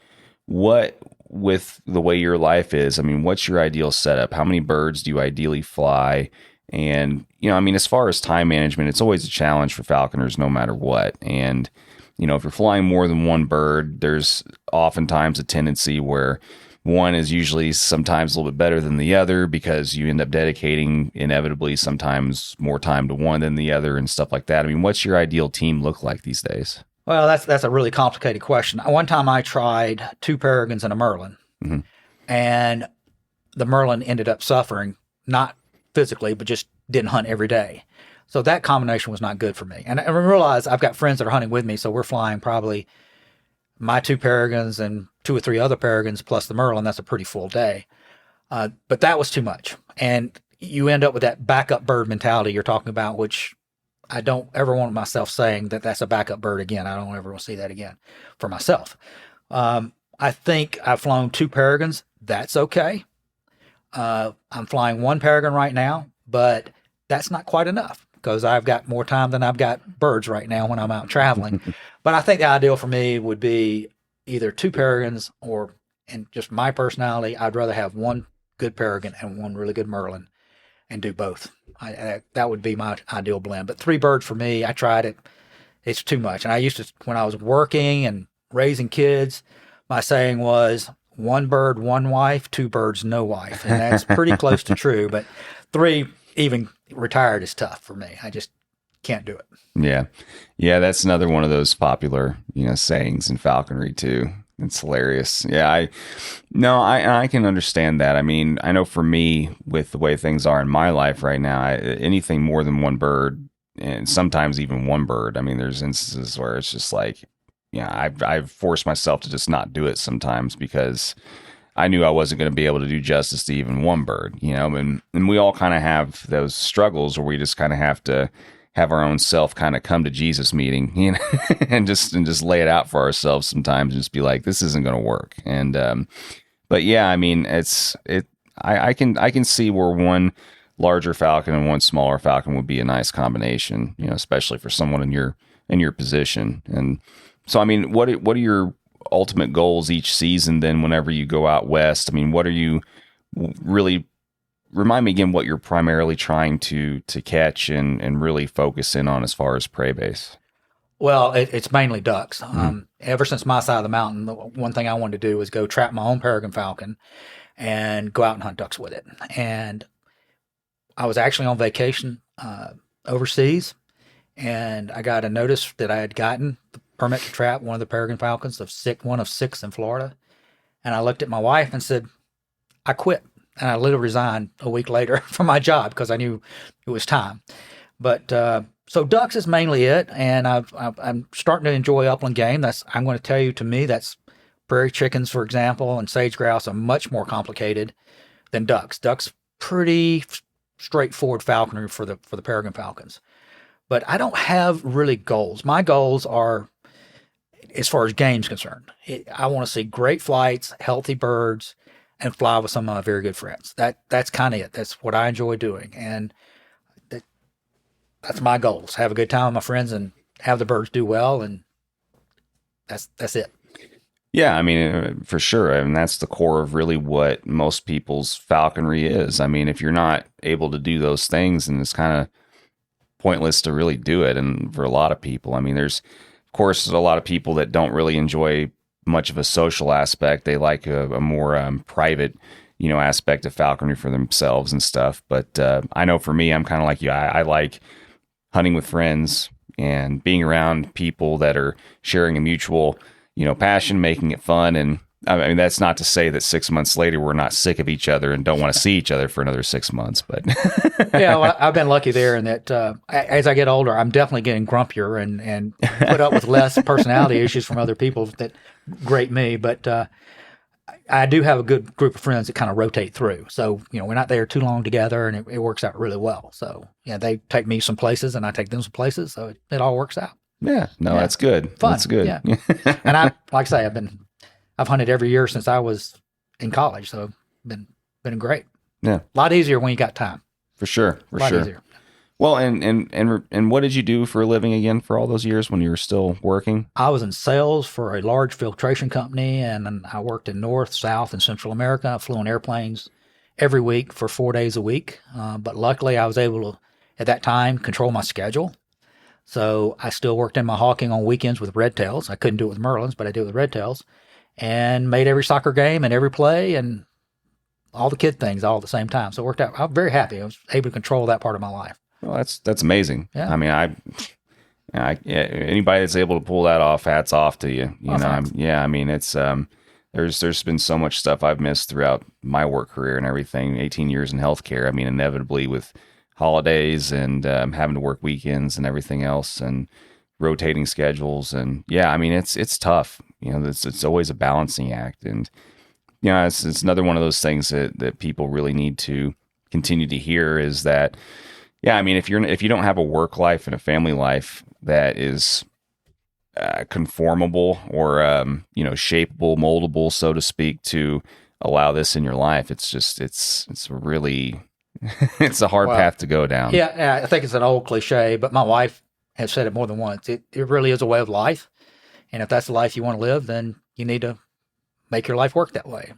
what, with the way your life is, I mean, what's your ideal setup? How many birds do you ideally fly? And, as far as time management, it's always a challenge for falconers no matter what. And, if you're flying more than one bird, there's oftentimes a tendency where one is usually sometimes a little bit better than the other, because you end up dedicating inevitably sometimes more time to one than the other and stuff like that. I mean, what's your ideal team look like these days? Well, that's a really complicated question. One time I tried 2 peregrines and a merlin, and the merlin ended up suffering, not physically, but just didn't hunt every day. So that combination was not good for me. And I realize I've got friends that are hunting with me, so we're flying probably my 2 peregrines and 2 or 3 other peregrines plus the merlin. That's a pretty full day. But that was too much. And you end up with that backup bird mentality you're talking about, which I don't ever want myself saying that that's a backup bird again. I don't ever want to see that again for myself. I think I've flown 2 peregrines. That's okay. I'm flying 1 peregrine right now, but that's not quite enough, because I've got more time than I've got birds right now when I'm out traveling. But I think the ideal for me would be either 2 peregrines, or, and just my personality, I'd rather have 1 good peregrine and 1 really good merlin and do both. That would be my ideal blend. But 3 birds for me, I tried it. It's too much. And I used to, when I was working and raising kids, my saying was 1 bird, 1 wife, 2 birds, no wife. And that's pretty close to true. But 3, even retired, is tough for me. I just can't do it. Yeah. Yeah, that's another one of those popular, sayings in falconry too. It's hilarious. Yeah, I can understand that. I mean, I know for me, with the way things are in my life right now, anything more than one bird, and sometimes even one bird. I mean, there's instances where it's just like, I've forced myself to just not do it sometimes because I knew I wasn't going to be able to do justice to even one bird, and we all kind of have those struggles where we just kind of have to have our own self kind of come to Jesus meeting, and just lay it out for ourselves sometimes and just be like, this isn't going to work. And, but yeah, I mean, I can see where one larger falcon and one smaller falcon would be a nice combination, especially for someone in your position. And so, I mean, what are your ultimate goals each season then whenever you go out west? I mean, what are you really, remind me again what you're primarily trying to catch and really focus in on as far as prey base? Well, it's mainly ducks. Ever since my side of the mountain, the one thing I wanted to do was go trap my own peregrine falcon and go out and hunt ducks with it. And I was actually on vacation overseas, and I got a notice that I had gotten the permit to trap one of the peregrine falcons, one of 6 in Florida. And I looked at my wife and said, I quit. And I literally resigned a week later from my job because I knew it was time. But so ducks is mainly it, and I'm starting to enjoy upland game. I'm going to tell you, to me, that's prairie chickens, for example, and sage grouse are much more complicated than ducks. Ducks pretty straightforward falconry for the peregrine falcons. But I don't have really goals. My goals are, as far as game's concerned, I want to see great flights, healthy birds, and fly with some of my very good friends. That's kind of it. That's what I enjoy doing. And that's my goals. Have a good time with my friends and have the birds do well. And that's it. Yeah, I mean, for sure. I mean, that's the core of really what most people's falconry is. I mean, if you're not able to do those things, then it's kind of pointless to really do it. And for a lot of people, I mean, there's, of course, a lot of people that don't really enjoy much of a social aspect. They like a more private, aspect of falconry for themselves and stuff. But I know for me, I'm kind of like you. I like hunting with friends and being around people that are sharing a mutual, passion, making it fun. And I mean, that's not to say that 6 months later we're not sick of each other and don't want to see each other for another 6 months. But yeah, well, I've been lucky there in that as I get older, I'm definitely getting grumpier and put up with less personality issues from other people that grate me. But I do have a good group of friends that kind of rotate through. So, we're not there too long together, and it works out really well. So, yeah, they take me some places and I take them some places. So it all works out. Yeah, no, yeah. That's good. Fun. That's good. Yeah. And like I say, I've hunted every year since I was in college, so been great. Yeah, a lot easier when you got time. For sure, a lot easier. Well, and what did you do for a living again for all those years when you were still working? I was in sales for a large filtration company, and I worked in North, South, and Central America. I flew on airplanes every week for 4 days a week. But luckily, I was able to, at that time, control my schedule. So I still worked in my hawking on weekends with red tails. I couldn't do it with merlins, but I did it with red tails. And made every soccer game and every play and all the kid things all at the same time. So it worked out. I'm very happy. I was able to control that part of my life. Well, that's amazing. Yeah. I mean, anybody that's able to pull that off, hats off to you. I mean, it's there's been so much stuff I've missed throughout my work career and everything. 18 years in healthcare. I mean, inevitably with holidays and having to work weekends and everything else and rotating schedules, and yeah, I mean, it's tough. It's always a balancing act, and it's another one of those things that people really need to continue to hear is that, yeah, I mean, if you don't have a work life and a family life that is conformable or shapeable, moldable, so to speak, to allow this in your life, it's really it's a hard path to go down. Yeah, I think it's an old cliche, but my wife has said it more than once. It really is a way of life. And if that's the life you want to live, then you need to make your life work that way.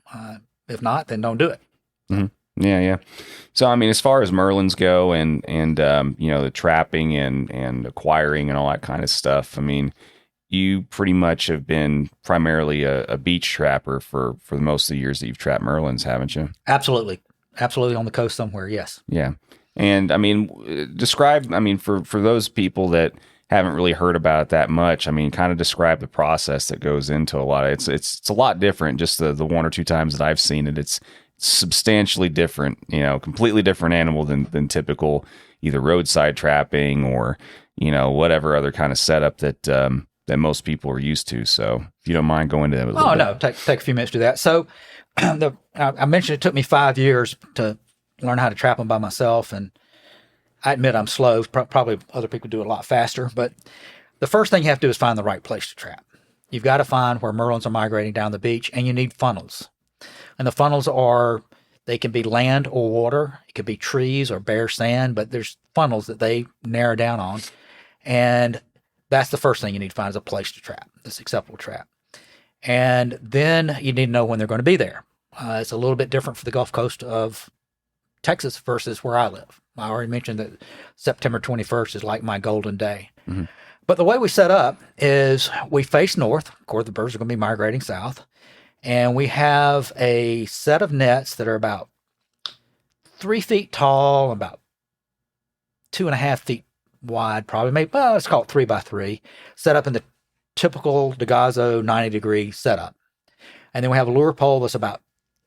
If not, then don't do it. Mm-hmm. Yeah. So, I mean, as far as merlins go and the trapping and acquiring and all that kind of stuff, I mean, you pretty much have been primarily a beach trapper for most of the years that you've trapped merlins, haven't you? Absolutely. Absolutely, on the coast somewhere, yes. Yeah. And I mean, describe, I mean, for those people that haven't really heard about it that much. I mean, kind of describe the process that goes into a lot of it's a lot different. Just the one or two times that I've seen it, it's substantially different. Completely different animal than typical either roadside trapping or whatever other kind of setup that most people are used to. So if you don't mind going into that a little bit. No, take a few minutes to do that. So I mentioned it took me 5 years to learn how to trap them by myself, and I admit I'm slow. Probably other people do it a lot faster, but the first thing you have to do is find the right place to trap. You've got to find where merlins are migrating down the beach, and you need funnels. And the funnels they can be land or water. It could be trees or bare sand, but there's funnels that they narrow down on. And that's the first thing you need to find is a place to trap, this acceptable trap. And then you need to know when they're going to be there. It's a little bit different for the Gulf Coast of Texas versus where I live. I already mentioned that September 21st is like my golden day. Mm-hmm. But the way we set up is we face north. Of course, the birds are going to be migrating south. And we have a set of nets that are about 3 feet tall, about 2.5 feet wide, probably. Maybe, let's call it 3 by 3, set up in the typical Degazo 90-degree setup. And then we have a lure pole that's about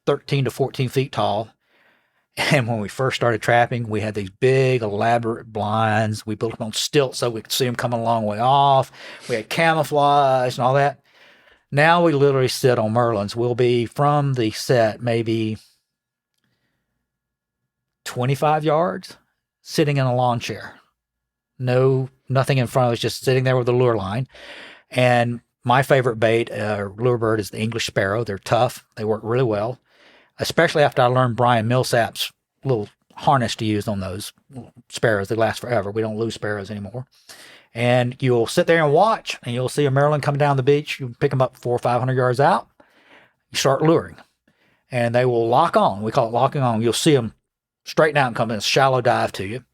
13 to 14 feet tall. And when we first started trapping, we had these big, elaborate blinds. We built them on stilts so we could see them coming a long way off. We had camouflage and all that. Now we literally sit on merlins. We'll be from the set maybe 25 yards, sitting in a lawn chair. Nothing in front of us, just sitting there with the lure line. And my favorite bait, lure bird, is the English sparrow. They're tough. They work really well. Especially after I learned Brian Millsap's little harness to use on those sparrows. They last forever. We don't lose sparrows anymore. And you'll sit there and watch, and you'll see a merlin coming down the beach. You pick them up 400 or 500 yards out. You start luring, and they will lock on. We call it locking on. You'll see them straighten out and come in a shallow dive to you.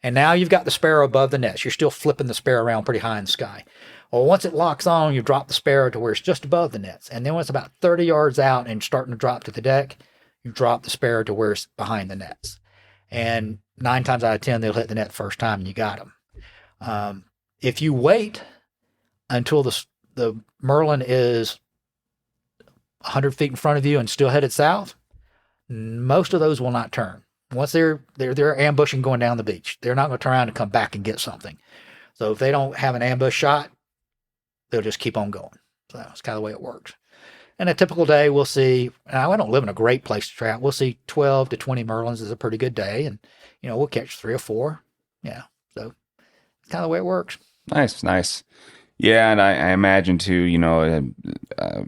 And now you've got the sparrow above the nets. You're still flipping the sparrow around pretty high in the sky. Well, once it locks on, you drop the sparrow to where it's just above the nets. And then when it's about 30 yards out and starting to drop to the deck, you drop the sparrow to where it's behind the nets. And 9 times out of 10, they'll hit the net the first time and you got them. If you wait until the merlin is 100 feet in front of you and still headed south, most of those will not turn. Once they're ambushing going down the beach, they're not going to turn around and come back and get something. So if they don't have an ambush shot, they'll just keep on going. So that's kind of the way it works. And a typical day, we'll see, I don't live in a great place to trap. We'll see 12 to 20 merlins is a pretty good day. And, we'll catch 3 or 4. Yeah. So it's kind of the way it works. Nice. Yeah. And I imagine too, a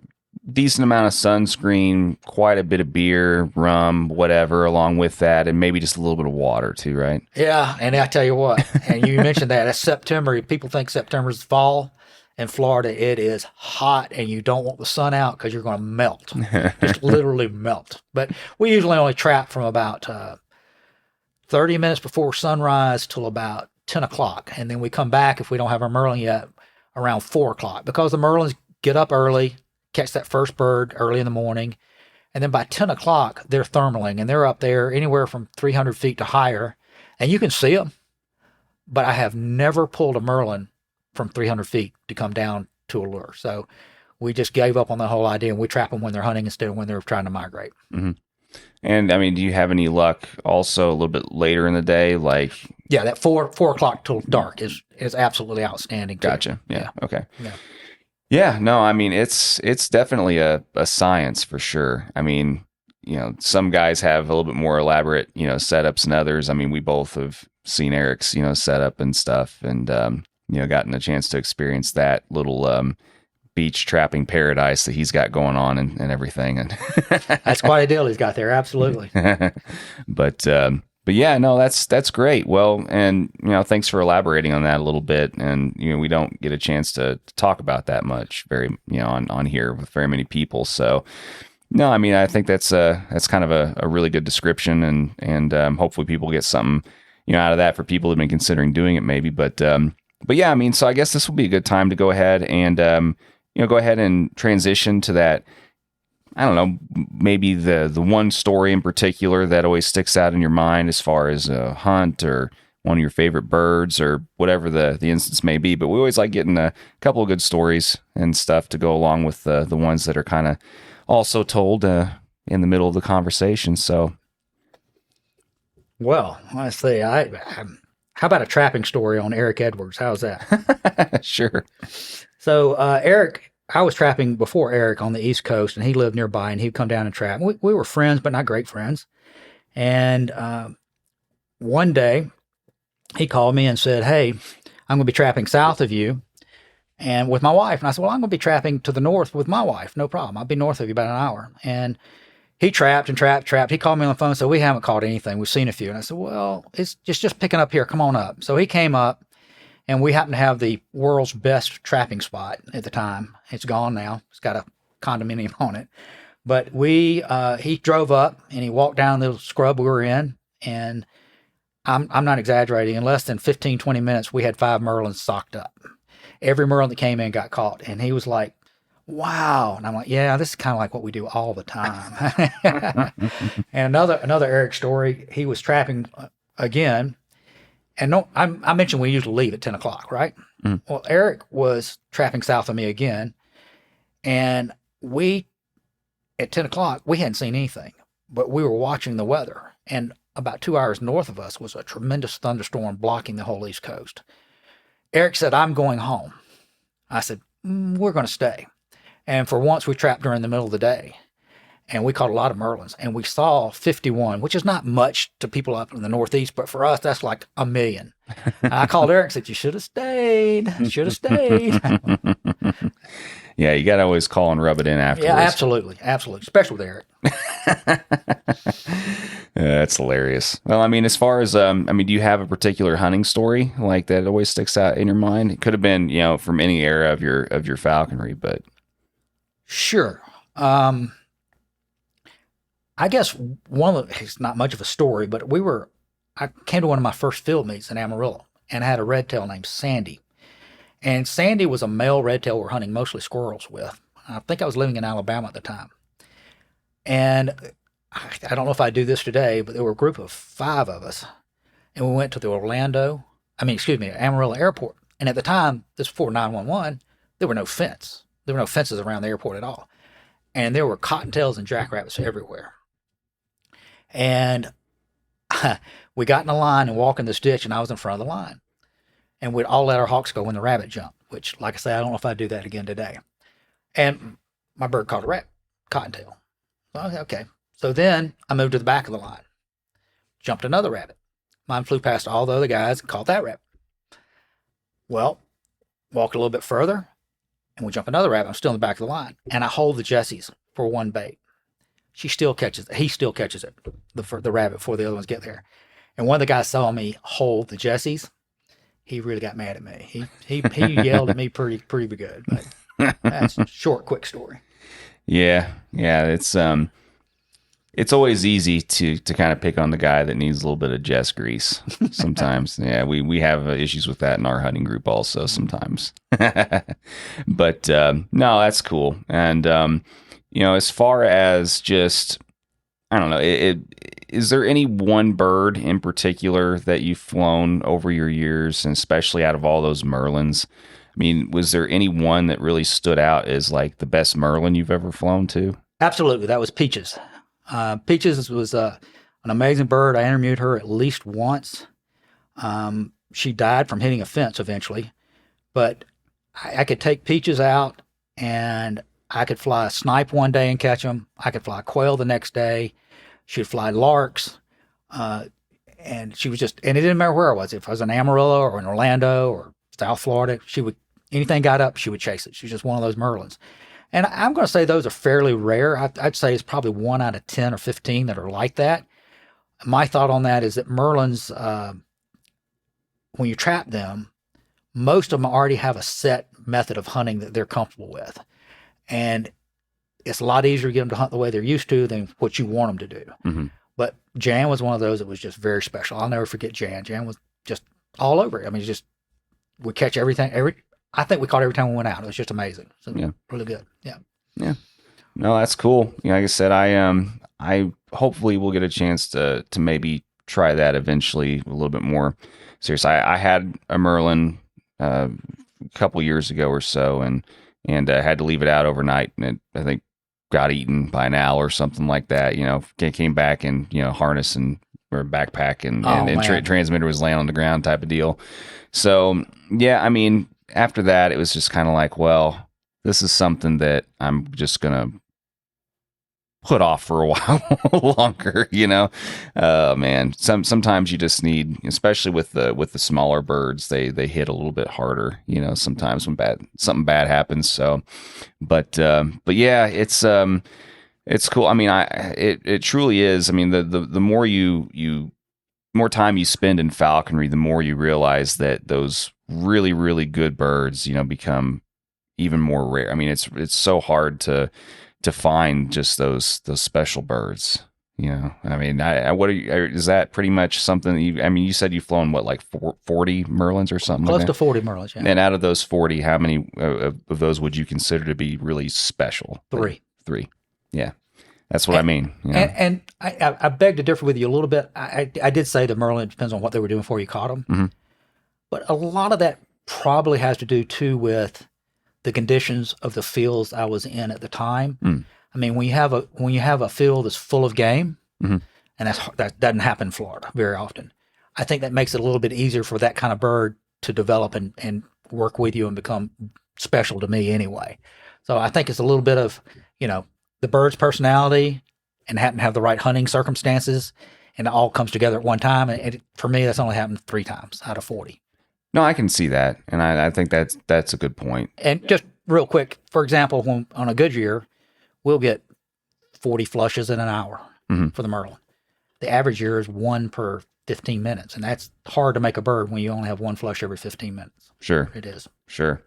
decent amount of sunscreen, quite a bit of beer, rum, whatever, along with that, and maybe just a little bit of water too, right? Yeah. And I tell you what, and you mentioned that's September. People think September's fall. In Florida, it is hot, and you don't want the sun out because you're going to melt, just literally melt. But we usually only trap from about 30 minutes before sunrise till about 10 o'clock. And then we come back, if we don't have our merlin yet, around 4 o'clock. Because the merlins get up early, catch that first bird early in the morning. And then by 10 o'clock, they're thermaling, and they're up there anywhere from 300 feet to higher. And you can see them. But I have never pulled a merlin from 300 feet to come down to a lure. So we just gave up on the whole idea, and we trap them when they're hunting instead of when they're trying to migrate. Mm-hmm. And I mean, do you have any luck also a little bit later in the day? Like, yeah, that 4 o'clock till dark is absolutely outstanding too. Gotcha. Yeah. Okay. Yeah. No, I mean, it's definitely a science for sure. I mean, some guys have a little bit more elaborate, setups than others. I mean, we both have seen Eric's, setup and stuff, and gotten a chance to experience that little beach trapping paradise that he's got going on and everything. And that's quite a deal he's got there. Absolutely. But yeah, no, that's great. Well, and thanks for elaborating on that a little bit. And we don't get a chance to talk about that much on here with very many people. So no, I mean, I think that's kind of a really good description, and hopefully people get something out of that for people who've been considering doing it maybe. But yeah, I mean, so I guess this will be a good time to go ahead and, go ahead and transition to that. I don't know, maybe the one story in particular that always sticks out in your mind as far as a hunt or one of your favorite birds or whatever the instance may be. But we always like getting a couple of good stories and stuff to go along with the ones that are kind of also told in the middle of the conversation. So, Well, let's see. How about a trapping story on Eric Edwards? How's that? sure. So Eric, I was trapping before Eric on the East Coast, and he lived nearby, and he'd come down and trap. We were friends, but not great friends. And one day, he called me and said, "Hey, I'm going to be trapping south of you, and with my wife." And I said, "Well, I'm going to be trapping to the north with my wife. No problem. I'll be north of you about an hour." And he trapped and trapped. He called me on the phone and said, "We haven't caught anything. We've seen a few." And I said, "Well, it's just picking up here. Come on up." So he came up, and we happened to have the world's best trapping spot at the time. It's gone now. It's got a condominium on it. But he drove up, and he walked down the scrub we were in, and I'm not exaggerating. In less than 15, 20 minutes, we had 5 merlins socked up. Every merlin that came in got caught. And he was like, "Wow." And I'm like, "Yeah, this is kind of like what we do all the time." And another Eric story, he was trapping again. And no, I mentioned we usually leave at 10 o'clock, right? Mm. Well, Eric was trapping south of me again. And at 10 o'clock, we hadn't seen anything, but we were watching the weather. And about 2 hours north of us was a tremendous thunderstorm blocking the whole East Coast. Eric said, "I'm going home." I said, "We're going to stay." And for once, we trapped during the middle of the day. And we caught a lot of merlins. And we saw 51, which is not much to people up in the Northeast, but for us, that's like a million. I called Eric and said, "You should have stayed. Should have stayed." Yeah, you got to always call and rub it in afterwards. Yeah, absolutely. Absolutely. Especially with Eric. That's hilarious. Well, I mean, as far as, do you have a particular hunting story like that always sticks out in your mind? It could have been, from any era of your falconry, but. Sure. I guess it's not much of a story, but I came to one of my first field meets in Amarillo, and I had a red tail named Sandy. And Sandy was a male red tail we're hunting mostly squirrels with. I think I was living in Alabama at the time. And I don't know if I do this today, but there were a group of 5 of us, and we went to the Amarillo airport. And at the time, this was before 911, there were no fence. There were no fences around the airport at all. And there were cottontails and jackrabbits everywhere. And we got in a line and walked in this ditch, and I was in front of the line. And we'd all let our hawks go when the rabbit jumped, which, like I say, I don't know if I'd do that again today. And my bird caught a cottontail. Okay. So then I moved to the back of the line, jumped another rabbit. Mine flew past all the other guys and caught that rabbit. Well, walked a little bit further, and we jump another rabbit. I'm still in the back of the line, and I hold the Jessies for one bait. He still catches it, the rabbit, before the other ones get there. And one of the guys saw me hold the Jessies. He really got mad at me. He yelled at me pretty good. But that's a short, quick story. Yeah. It's always easy to kind of pick on the guy that needs a little bit of Jess grease sometimes. Yeah, we have issues with that in our hunting group also sometimes. But no, that's cool. And as far as just, I don't know, is there any one bird in particular that you've flown over your years, and especially out of all those merlins? I mean, was there any one that really stood out as like the best merlin you've ever flown to? Absolutely. That was Peaches. Peaches was an amazing bird. I interviewed her at least once. She died from hitting a fence eventually, but I could take Peaches out, and I could fly a snipe one day and catch them. I could fly quail the next day. She'd fly larks. And she was and it didn't matter where I was. If I was in Amarillo or in Orlando or South Florida, anything got up, she would chase it. She was just one of those merlins. And I'm going to say those are fairly rare. I'd say it's probably 1 out of 10 or 15 that are like that. My thought on that is that merlins, when you trap them, most of them already have a set method of hunting that they're comfortable with. And it's a lot easier to get them to hunt the way they're used to than what you want them to do. Mm-hmm. But Jan was one of those that was just very special. I'll never forget Jan. Jan was just all over it. I mean, we catch everything. I think we caught every time we went out. It was just amazing. So yeah, really good. Yeah. Yeah. No, that's cool. Like I said, I hopefully will get a chance to maybe try that eventually a little bit more serious. I had a merlin a couple years ago or so, and had to leave it out overnight, and I think got eaten by an owl or something like that. Came back and harness and or backpack and transmitter was laying on the ground type of deal. So yeah, I mean, after that, it was just kind of like, well, this is something that I'm just gonna put off for a while longer. Man, sometimes you just need, especially with the smaller birds, they hit a little bit harder. Sometimes when something bad happens. So, but yeah, it's cool. I mean, it truly is. I mean, the more more time you spend in falconry, the more you realize that those really, really good birds, become even more rare. I mean, it's so hard to find just those special birds. I mean, is that pretty much something that you said you've flown like 40 merlins or something? Close like to 40 merlins, yeah. And out of those 40, how many of those would you consider to be really special? 3. 3. Yeah. That's what I mean. And I beg to differ with you a little bit. I did say the merlin depends on what they were doing before you caught them. Mm-hmm. But a lot of that probably has to do too with the conditions of the fields I was in at the time. Mm. I mean, when you have a field that's full of game, mm-hmm. and that doesn't happen in Florida very often, I think that makes it a little bit easier for that kind of bird to develop and work with you and become special to me anyway. So I think it's a little bit of, the bird's personality and happen to have the right hunting circumstances, and it all comes together at one time. And for me, that's only happened 3 times out of 40. No, I can see that, and I think that's a good point. And just real quick, for example, when on a good year, we'll get 40 flushes in an hour mm-hmm. for the merlin. The average year is 1 per 15 minutes, and that's hard to make a bird when you only have 1 flush every 15 minutes. Sure, it is. Sure.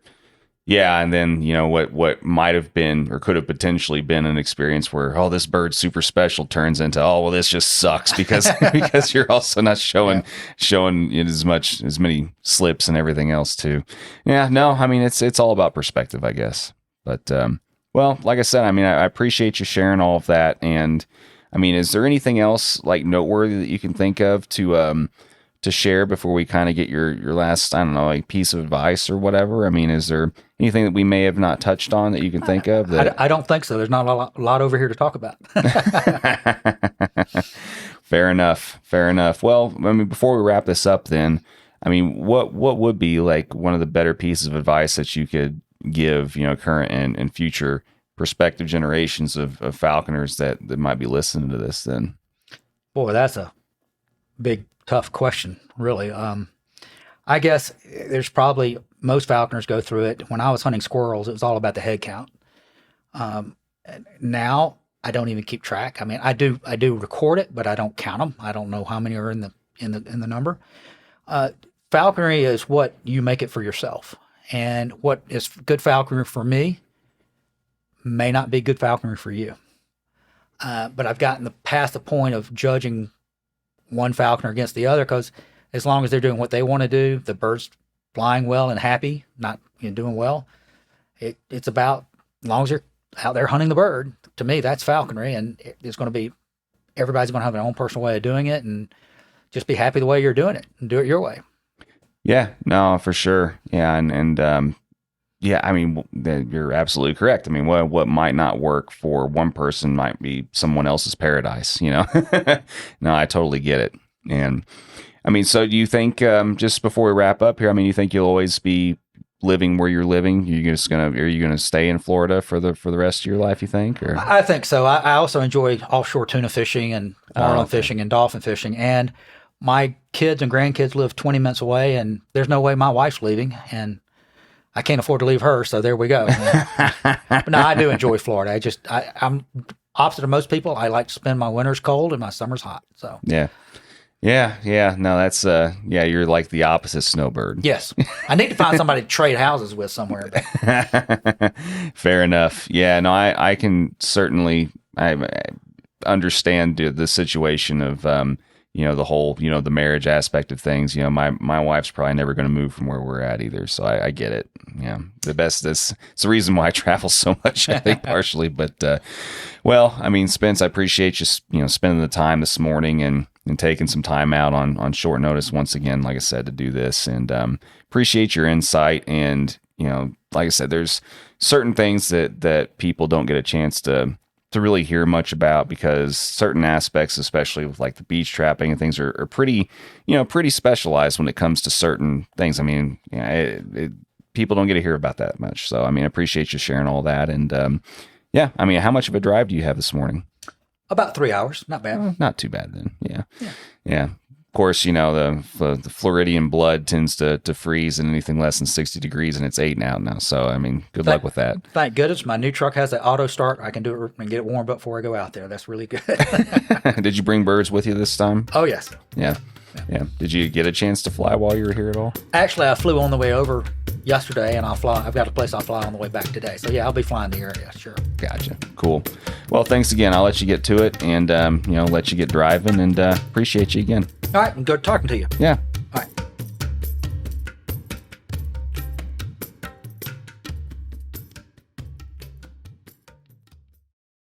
Yeah, and then what might have been or could have potentially been an experience where this bird's super special turns into this just sucks because because you're also not showing it as many slips and everything else too. Yeah, no, I mean it's all about perspective, I guess. But well, like I said, I mean I appreciate you sharing all of that. And I mean, is there anything else like noteworthy that you can think of to share before we kind of get your last, I don't know, like piece of advice or whatever? I mean, is there anything that we may have not touched on that you can think of? That I don't think so. There's not a lot over here to talk about. Fair enough. Well, I mean, before we wrap this up then, I mean, what would be like one of the better pieces of advice that you could give, current and future prospective generations of falconers that might be listening to this then? Boy, that's a big, tough question, really. I guess there's probably, most falconers go through it. When I was hunting squirrels, it was all about the head count. Now I don't even keep track. I mean, I do record it, but I don't count them. I don't know how many are in the number. Falconry is what you make it for yourself, and what is good falconry for me may not be good falconry for you. But I've gotten past the point of judging one falconer against the other, because as long as they're doing what they want to do, the bird's flying well and happy, not doing well, it's about, as long as you're out there hunting the bird, to me, that's falconry. And it's going to be, everybody's going to have their own personal way of doing it, and just be happy the way you're doing it and do it your way. Yeah, no, for sure. Yeah. And yeah, I mean, you're absolutely correct. I mean, what might not work for one person might be someone else's paradise, No, I totally get it. And I mean, so do you think, just before we wrap up here, I mean, you think you'll always be living where you're living? Are you gonna stay in Florida for the rest of your life, you think? Or? I think so. I also enjoy offshore tuna fishing and marlin fishing and dolphin fishing. And my kids and grandkids live 20 minutes away, and there's no way my wife's leaving, and I can't afford to leave her, so there we go. But no, I do enjoy Florida. I'm opposite of most people. I like to spend my winters cold and my summers hot. So yeah. No, that's you're like the opposite snowbird. Yes, I need to find somebody to trade houses with somewhere. Fair enough. Yeah, no, I can certainly I understand the situation of the whole, the marriage aspect of things. My wife's probably never going to move from where we're at either. So I get it. Yeah. It's the reason why I travel so much, I think, partially. But, well, I mean, Spence, I appreciate you, spending the time this morning and and taking some time out on short notice once again, like I said, to do this. And appreciate your insight. And, like I said, there's certain things that people don't get a chance to really hear much about, because certain aspects, especially with like the beach trapping and things, are pretty, pretty specialized when it comes to certain things. I mean, people don't get to hear about that much. So, I mean, I appreciate you sharing all that. And yeah, I mean, how much of a drive do you have this morning? About 3 hours. Not bad. Not too bad then. Yeah. Of course, the Floridian blood tends to freeze in anything less than 60 degrees, and it's 8 out now. So, I mean, good luck with that. Thank goodness my new truck has that auto start. I can do it and get it warmed up before I go out there. That's really good. Did you bring birds with you this time? Oh, yes. Yeah. Did you get a chance to fly while you were here at all? Actually, I flew on the way over yesterday, and I've got a place I'll fly on the way back today. So, yeah, I'll be flying the area, sure. Gotcha. Cool. Well, thanks again. I'll let you get to it and, let you get driving, and appreciate you again. All right. Good talking to you. Yeah.